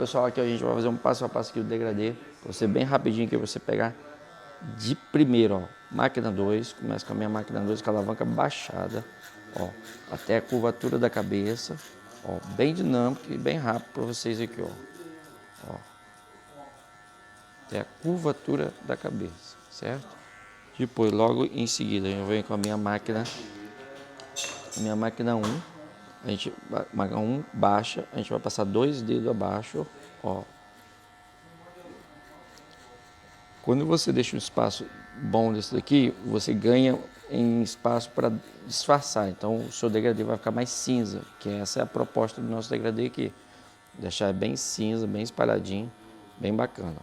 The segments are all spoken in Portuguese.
Pessoal, aqui a gente vai fazer um passo a passo aqui do degradê, para você bem rapidinho aqui, você pegar de primeiro, ó, máquina 2, começa com a minha máquina 2 com a alavanca baixada, ó, até a curvatura da cabeça, ó, bem dinâmico e bem rápido para vocês aqui, ó, até a curvatura da cabeça, certo? Depois, logo em seguida, eu venho com a minha máquina 1, a gente, máquina 1 baixa, a gente vai passar 2 dedos abaixo, ó. Quando você deixa um espaço bom desse daqui, você ganha em espaço para disfarçar. Então o seu degradê vai ficar mais cinza, que essa é a proposta do nosso degradê aqui. Deixar bem cinza, bem espalhadinho, bem bacana.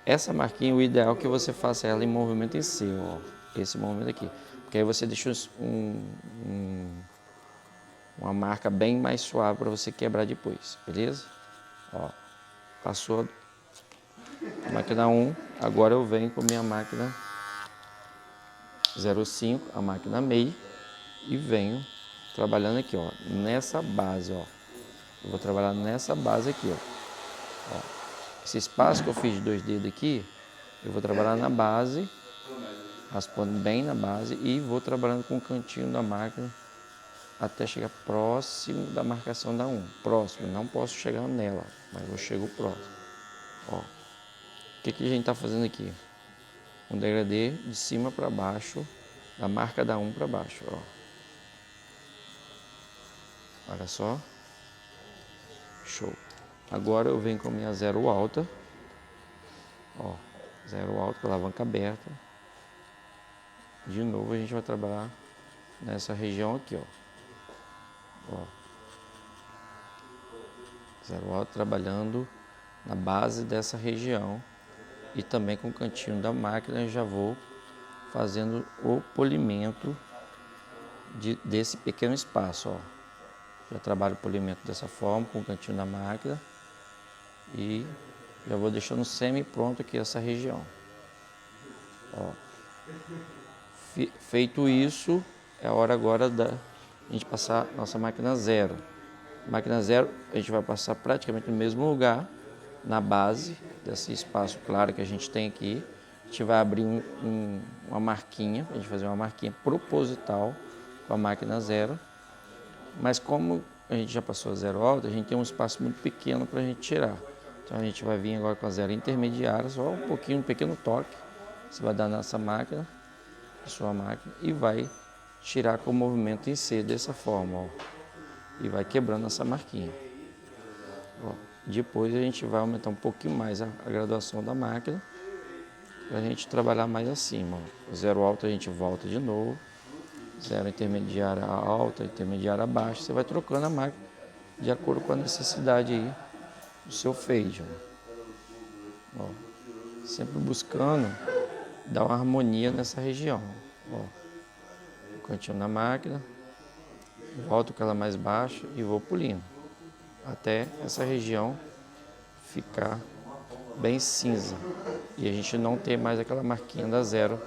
Essa marquinha, o ideal é que você faça ela em movimento em C, ó. Esse movimento aqui. Porque aí você deixa uma marca bem mais suave para você quebrar depois, beleza? Ó, passou a máquina 1, agora eu venho com a minha máquina 0,5, a máquina MEI, e venho trabalhando aqui, ó, nessa base, ó. Eu vou trabalhar nessa base aqui, ó. Esse espaço que eu fiz de 2 dedos aqui, eu vou trabalhar na base, raspando bem na base, e vou trabalhando com o cantinho da máquina até chegar próximo da marcação da 1. Próximo, não posso chegar nela, mas eu chego próximo. Ó. O que a gente está fazendo aqui? Um degradê de cima para baixo, da marca da 1 para baixo, ó. Olha só. Show. Agora eu venho com a minha 0 alta. Ó, 0 alta com a alavanca aberta. De novo a gente vai trabalhar nessa região aqui, ó. 0 alta trabalhando na base dessa região. E também com o cantinho da máquina eu já vou fazendo o polimento desse pequeno espaço, ó. Já trabalho o polimento dessa forma, com o cantinho da máquina. E já vou deixando semi-pronto aqui essa região. Ó. Feito isso, é a hora agora da gente passar nossa máquina 0. Máquina 0, a gente vai passar praticamente no mesmo lugar, na base desse espaço claro que a gente tem aqui. A gente vai abrir uma marquinha, a gente vai fazer uma marquinha proposital com a máquina 0. Mas como a gente já passou a 0 alta, a gente tem um espaço muito pequeno para a gente tirar. Então a gente vai vir agora com a 0 intermediária, só um pouquinho, um pequeno toque. Você vai dar nessa máquina, sua máquina, e vai tirar com o movimento em C dessa forma, ó. E vai quebrando essa marquinha. Ó. Depois a gente vai aumentar um pouquinho mais a graduação da máquina, para a gente trabalhar mais acima, ó. 0 alto a gente volta de novo. 0 intermediária alta, intermediária baixa, você vai trocando a máquina de acordo com a necessidade aí do seu fade. Ó. Sempre buscando dar uma harmonia nessa região. Ó. O cantinho na máquina, volto com ela mais baixa e vou pulindo até essa região ficar bem cinza e a gente não ter mais aquela marquinha da 0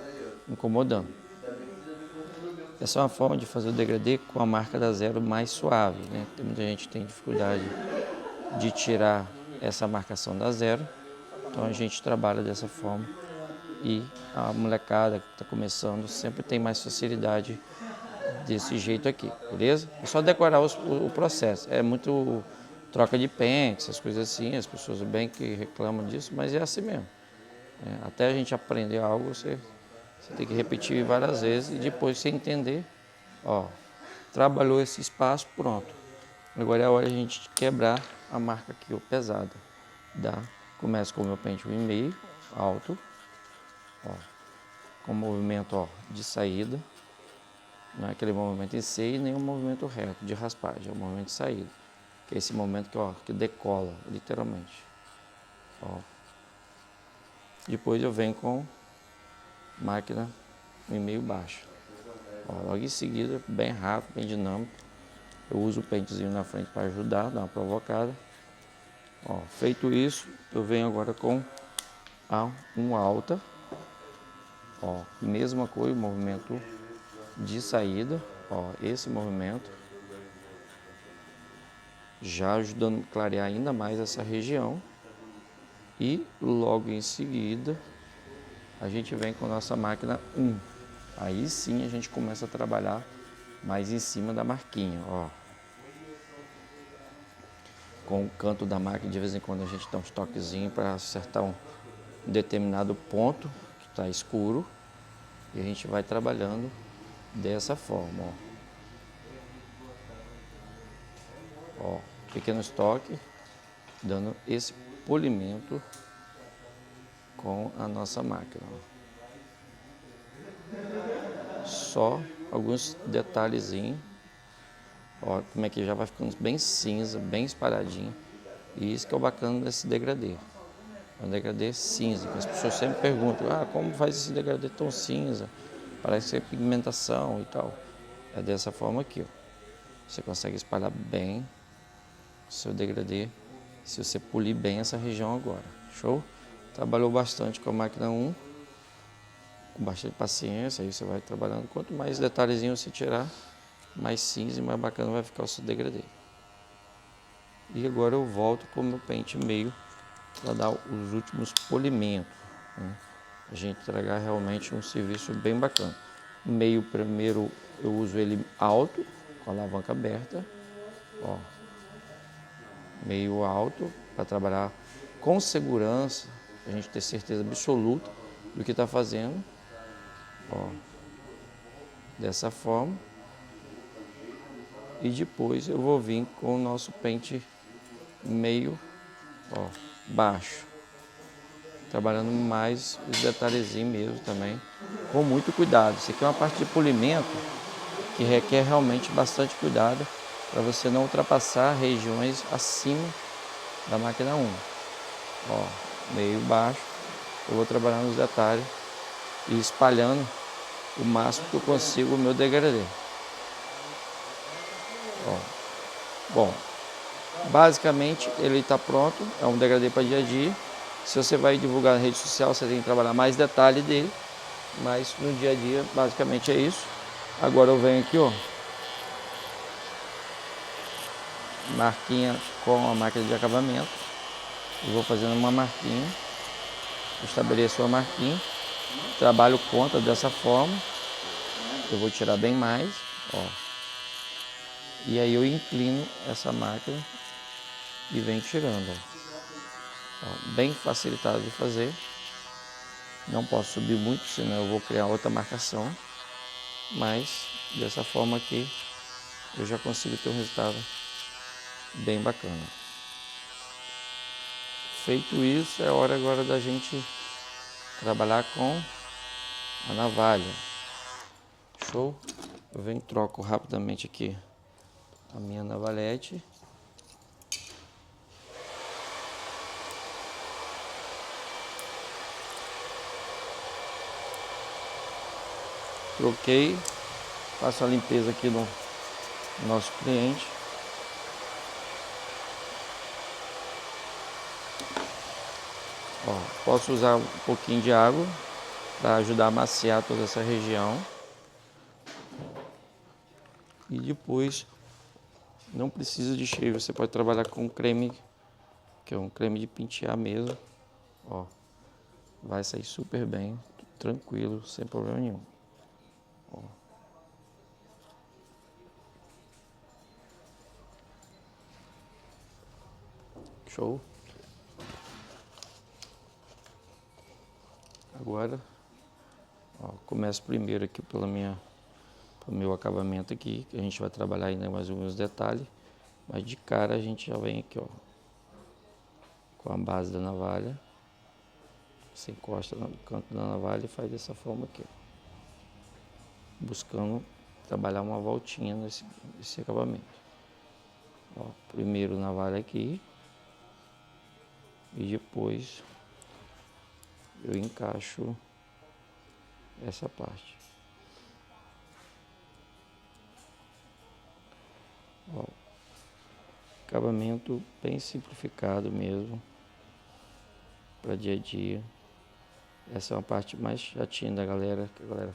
incomodando. Essa é uma forma de fazer o degradê com a marca da 0 mais suave, né? Muita gente tem dificuldade de tirar essa marcação da 0, então a gente trabalha dessa forma e a molecada que está começando sempre tem mais facilidade desse jeito aqui, beleza? É só decorar o processo, é muito troca de pente, essas coisas assim, as pessoas bem que reclamam disso, mas é assim mesmo. Até a gente aprender algo, você tem que repetir várias vezes e depois você entender, ó, trabalhou esse espaço, pronto. Agora é a hora de a gente quebrar a marca aqui, ó, pesada. Começo com o meu pente 1,5, alto, ó, com movimento, ó, de saída. Não é aquele movimento em C e nem um movimento reto de raspagem, é um movimento de saída. Que é esse momento que, ó, que decola, literalmente. Ó. Depois eu venho com máquina 1,5 baixa. Ó, logo em seguida, bem rápido, bem dinâmico. Eu uso o pentezinho na frente para ajudar, dar uma provocada. Ó, feito isso, eu venho agora com a 1 alta. Ó, mesma coisa, movimento de saída. Ó, esse movimento. já ajudando a clarear ainda mais essa região. E logo em seguida a gente vem com a nossa máquina 1. Aí sim a gente começa a trabalhar mais em cima da marquinha, ó. Com o canto da máquina, de vez em quando a gente dá uns toquezinhos para acertar um determinado ponto que está escuro. E a gente vai trabalhando dessa forma, ó. Ó, pequeno estoque, dando esse polimento com a nossa máquina. Só alguns detalhezinhos, ó, como é que já vai ficando bem cinza, bem espalhadinho. E isso que é o bacana desse degradê. É um degradê cinza, que as pessoas sempre perguntam, como faz esse degradê tão cinza? Parece que é pigmentação e tal. É dessa forma aqui, ó. Você consegue espalhar bem o seu degradê se você polir bem essa região agora. Show? Trabalhou bastante com a máquina 1, com bastante paciência, aí você vai trabalhando. Quanto mais detalhezinho você tirar, mais cinza e mais bacana vai ficar o seu degradê. E agora eu volto com o meu pente meio para dar os últimos polimentos, né? A gente entregar realmente um serviço bem bacana. Meio primeiro eu uso ele alto, com a alavanca aberta, ó. Meio alto, para trabalhar com segurança, a gente ter certeza absoluta do que está fazendo, ó. Dessa forma. E depois eu vou vir com o nosso pente meio, ó, baixo. Trabalhando mais os detalhezinhos mesmo também, com muito cuidado. Isso aqui é uma parte de polimento que requer realmente bastante cuidado para você não ultrapassar regiões acima da máquina 1. Ó, meio baixo, eu vou trabalhar nos detalhes e espalhando o máximo que eu consigo o meu degradê. Ó. Bom, basicamente ele está pronto, é um degradê para dia a dia. Se você vai divulgar na rede social, você tem que trabalhar mais detalhe dele, mas no dia a dia basicamente é isso. Agora eu venho aqui, ó, marquinha com a máquina de acabamento. Eu vou fazendo uma marquinha, estabeleço a marquinha, trabalho ponta dessa forma. Eu vou tirar bem mais, ó. E aí eu inclino essa máquina e venho tirando, ó. Ó, bem facilitado de fazer. Não posso subir muito, senão eu vou criar outra marcação. Mas dessa forma aqui eu já consigo ter um resultado bem bacana. Feito isso, é hora agora da gente trabalhar com a navalha. Show? Eu venho e troco rapidamente aqui a minha navalhete. Troquei, faço a limpeza aqui no nosso cliente. Ó, posso usar um pouquinho de água para ajudar a amaciar toda essa região. E depois não precisa de cheio, você pode trabalhar com creme, que é um creme de pentear mesmo. Ó, vai sair super bem, tranquilo, sem problema nenhum. Ó. Show? Agora, ó, começo primeiro aqui pelo meu acabamento aqui, que a gente vai trabalhar ainda mais alguns detalhes, mas de cara a gente já vem aqui, ó, com a base da navalha. Você encosta no canto da navalha e faz dessa forma aqui, ó, buscando trabalhar uma voltinha nesse acabamento. Ó, primeiro navalha aqui e depois eu encaixo essa parte. Ó, acabamento bem simplificado mesmo, para dia a dia. Essa é uma parte mais chatinha da galera, que a galera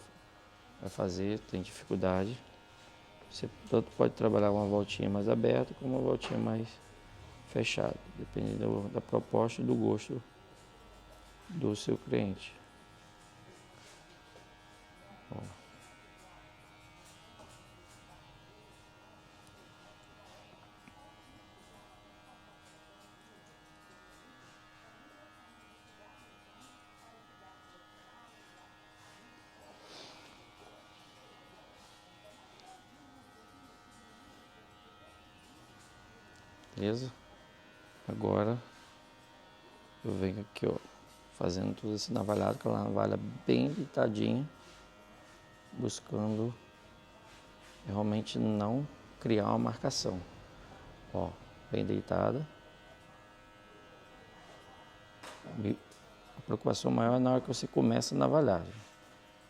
vai fazer, tem dificuldade. Você tanto pode trabalhar uma voltinha mais aberta como uma voltinha mais fechada, dependendo da proposta e do gosto do seu cliente. Ó. Beleza? Agora eu venho aqui, ó, fazendo tudo esse navalhado, com a navalha bem deitadinha, buscando realmente não criar uma marcação. Ó, bem deitada. E a preocupação maior é na hora que você começa a navalhagem.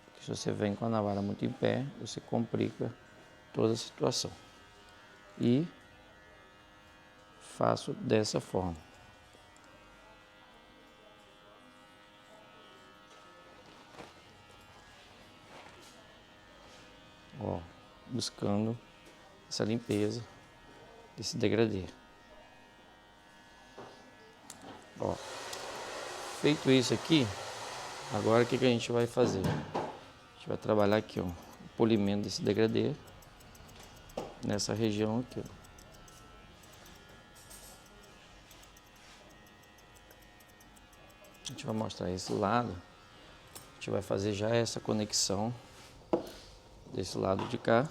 Porque se você vem com a navalha muito em pé, você complica toda a situação. E faço dessa forma. Ó, buscando essa limpeza desse degradê. Ó, feito isso aqui, agora o que a gente vai fazer? A gente vai trabalhar aqui, ó, o polimento desse degradê nessa região aqui, ó. A gente vai mostrar esse lado, a gente vai fazer já essa conexão desse lado de cá,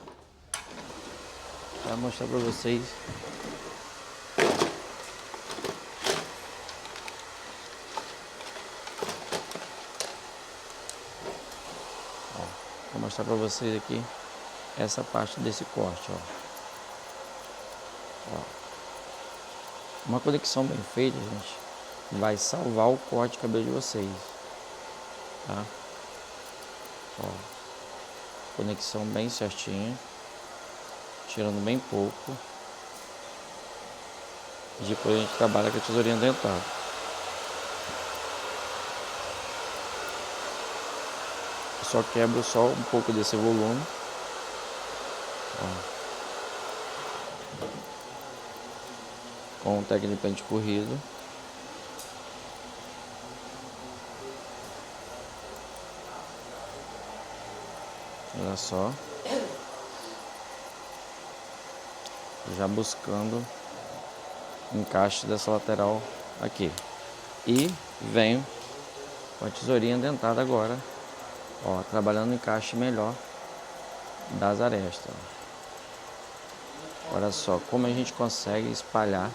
para mostrar para vocês vou mostrar para vocês aqui essa parte desse corte, ó. Ó. Uma conexão bem feita, gente, vai salvar o corte de cabelo de vocês, tá? Ó. Conexão bem certinha, tirando bem pouco. E depois a gente trabalha com a tesourinha dentada. Só quebro só um pouco desse volume. Ó. Com técnica de pente corrido. Olha só. Já buscando o encaixe dessa lateral aqui. E venho com a tesourinha dentada agora, ó, trabalhando o encaixe melhor das arestas. Olha só como a gente consegue espalhar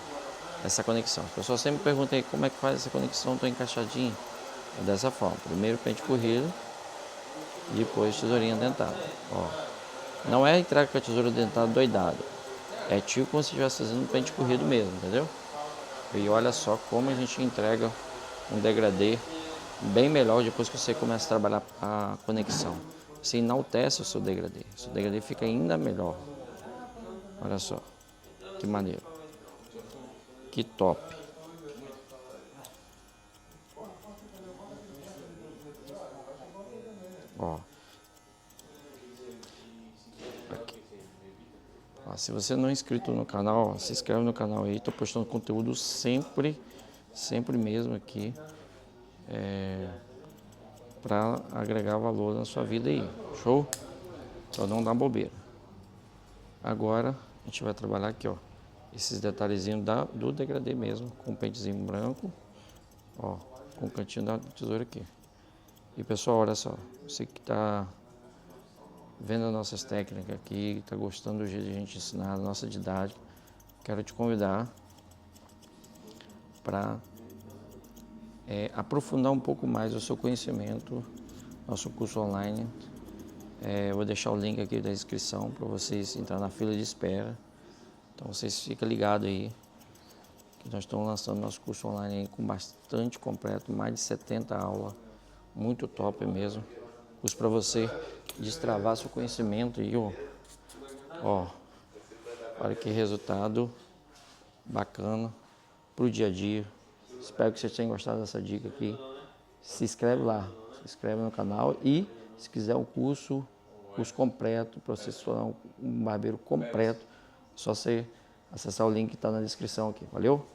essa conexão. As pessoas sempre perguntam aí como é que faz essa conexão tão encaixadinha. É dessa forma: primeiro pente corrido, depois tesourinha dentada. Ó, não é entrar com a tesoura dentada doidado, é tipo como se estivesse fazendo um pente corrido mesmo, entendeu? E olha só como a gente entrega um degradê bem melhor depois que você começa a trabalhar a conexão. Você enaltece o seu degradê fica ainda melhor. Olha só, que maneiro, que top. Ó. Aqui. Ó, se você não é inscrito no canal, ó, se inscreve no canal aí, tô postando conteúdo sempre mesmo aqui, para agregar valor na sua vida aí, show? Só não dá bobeira. Agora a gente vai trabalhar aqui, ó, esses detalhezinhos do degradê mesmo, com um pentezinho branco, ó, com o cantinho da tesoura aqui. E pessoal, olha só, você que está vendo as nossas técnicas aqui, está gostando do jeito de a gente ensinar, a nossa didática, quero te convidar para aprofundar um pouco mais o seu conhecimento, nosso curso online. Eu vou deixar o link aqui da inscrição para vocês entrar na fila de espera. Então vocês ficam ligados aí, que nós estamos lançando nosso curso online aí com bastante completo, mais de 70 aulas, muito top mesmo. Curso para você destravar seu conhecimento aí, ó. Olha que resultado bacana para o dia a dia. Espero que vocês tenham gostado dessa dica aqui. Se inscreve lá, se inscreve no canal e se quiser o curso curso completo, para você se tornar um barbeiro completo. É só você acessar o link que está na descrição aqui. Valeu?